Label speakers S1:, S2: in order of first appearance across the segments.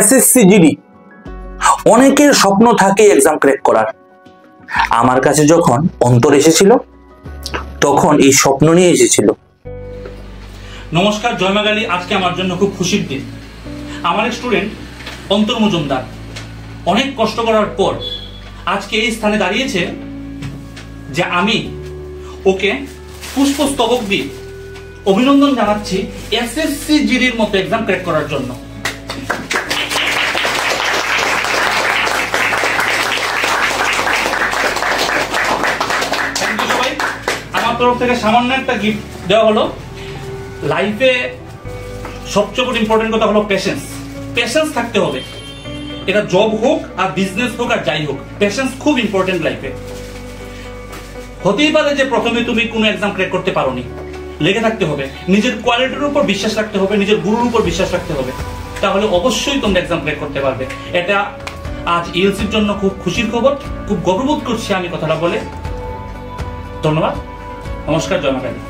S1: SSC GD অনেকের স্বপ্ন থাকে এক্সাম ক্র্যাক করার। আমার কাছে যখন অন্তর এসেছিল তখন এই স্বপ্ন নিয়ে এসেছিল।
S2: নমস্কার, জয় মা কালী। আজকে আমার জন্য খুব খুশির দিন। আমার এক স্টুডেন্ট অন্তর মজুমদার অনেক কষ্ট করার পর আজকে এই স্থানে দাঁড়িয়েছে যে আমি ওকে পুষ্পস্তবক দিয়ে অভিনন্দন জানাচ্ছি এসএসসি জিডির মতো এক্সাম ক্র্যাক করার জন্য। থ্যাংক ইউ সবাই। আমার তরফ থেকে সামান্য একটা গিফট দেওয়া হলো। লাইফে সবচেয়ে বড় ইম্পর্টেন্ট কথা হলো পেশেন্স। পেশেন্স থাকতে হবে। এটা জব হোক আর বিজনেস হোক আর যাই হোক, পেশেন্স খুব ইম্পর্টেন্ট লাইফে। হতেই পারে যে প্রথমে তুমি কোনো এক্সাম ক্র্যাক করতে পারোনি, লেগে থাকতে হবে, নিজের কোয়ালিটির উপর বিশ্বাস রাখতে হবে, নিজের গুরুর উপর বিশ্বাস রাখতে হবে, তাহলে অবশ্যই তোমরা এক্সাম ক্র্যাক করতে পারবে। এটা আজ ইএলসির জন্য খুব খুশির খবর। খুব গর্ববোধ করছি আমি কথাটা বলে। ধন্যবাদ, নমস্কার, জয় মা কালী।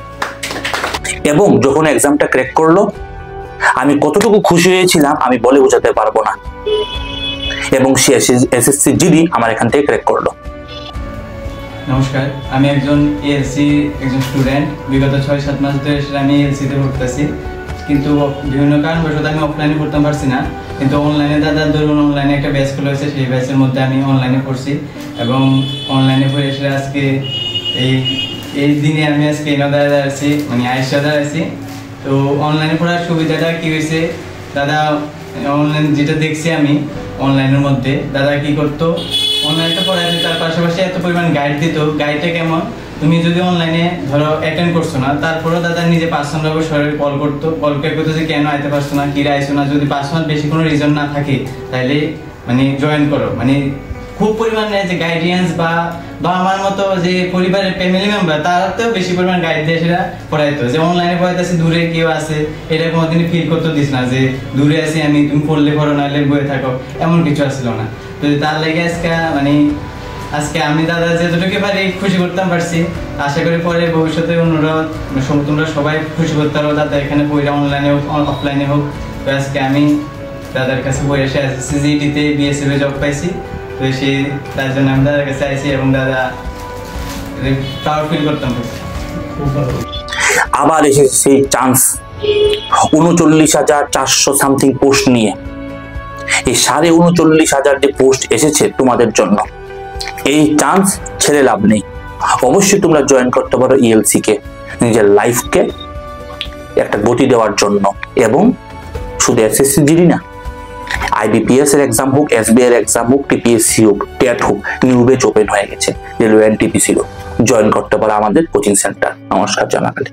S1: এবং যখন এক্সামটা ক্র্যাক করলো আমি কতটুকু খুশি হয়েছিলাম আমি বলে বোঝাতে পারবো না। এবং সে এসএসসি জিডি আমার এখান থেকে ক্র্যাক করলো।
S3: নমস্কার, আমি একজন এএলসি স্টুডেন্ট। বিগত 6-7 মাস ধরে আমি এএলসিতে পড়তেছি, কিন্তু বিভিন্ন কারণবশত আমি অফলাইনে পড়তে পারছি না। কিন্তু অনলাইনে দাদার ধরুন অনলাইনে একটা ব্যাচ খোলা হয়েছে, সেই ব্যাচের মধ্যে আমি অনলাইনে পড়ছি এবং অনলাইনে পড়ে এসে আজকে এই দিনে আমি আজকে দাদা আছি, মানে আয়েশা দাদা আছি। তো অনলাইনে পড়ার সুবিধাটা কি হয়েছে, দাদা অনলাইন যেটা দেখছি আমি অনলাইনের মধ্যে দাদা কি করতো, অনলাইনটা পড়াইতে তার পাশাপাশি এত পরিমাণ গাইড দিত। গাইডটা কেমন, তুমি যদি অনলাইনে ধরো অ্যাটেন্ড করছো না, তারপরেও দাদা নিজে পার্সোনাল শরীরে কল করতো, করতো যে কেন আইতে পারছো না, কি আইছো না। যদি পার্সোনাল বেশি কোনো রিজন না থাকে তাহলে মানে জয়েন করো। মানে খুব পরিমাণে যে গাইডেন্স বা আমার মতো যে পরিবারের ফ্যামিলি মেম্বার তারাতেও বেশি পরিমাণ গাইড দিয়ে সেটা পড়াইতো। যে অনলাইনে পড়াইতেছে দূরে কেউ আছে এটা কোনোদিনই ফিল করতে দিস না যে দূরে আছি আমি, তুমি পড়লে পড়ো নাহলে বয়ে থাকো, এমন কিছু আসছিল না। তো তার লেগে আজকে আমি দাদা যেতটুকু পারি খুশি করতাম পারছি। আশা করি পরে ভবিষ্যতে অনুরোধ তোমরা সবাই খুশি করতে পারো দাদা এখানে পড়া, অনলাইনে হোক অফলাইনে হোক। তো আজকে আমি দাদার কাছে পড়ে এসে এসএসসি জিডিতে বিএসএফ এ জব পাইছি। তো তার জন্য আমি দাদার কাছে আইছি এবং দাদা প্রাউড ফিল করতাম।
S1: আবার এসেছে সেই চান্স 39,400 সামথিং পোস্ট নিয়ে। এই 39,500 যে পোস্ট এসেছে তোমাদের জন্য, এই চান্স ছেড়ে লাভ নেই। অবশ্যই তোমরা জয়েন করতে পারো ইএলসি কে, নিজের লাইফকে একটা গতি দেওয়ার জন্য। এবং শুধু এসএসসি জিডি না, আইবিপিএস এর এক্সাম হোক, এসবিআই এর এক্সাম হোক, টিপিএসসি হোক, টেট হোক, নিউ ব্যাচ ওপেন হয়ে গেছে, রেলওয়ে এনটিপিসি জয়েন করতে পারো আমাদের কোচিং সেন্টার। নমস্কার, জয় মা কালী।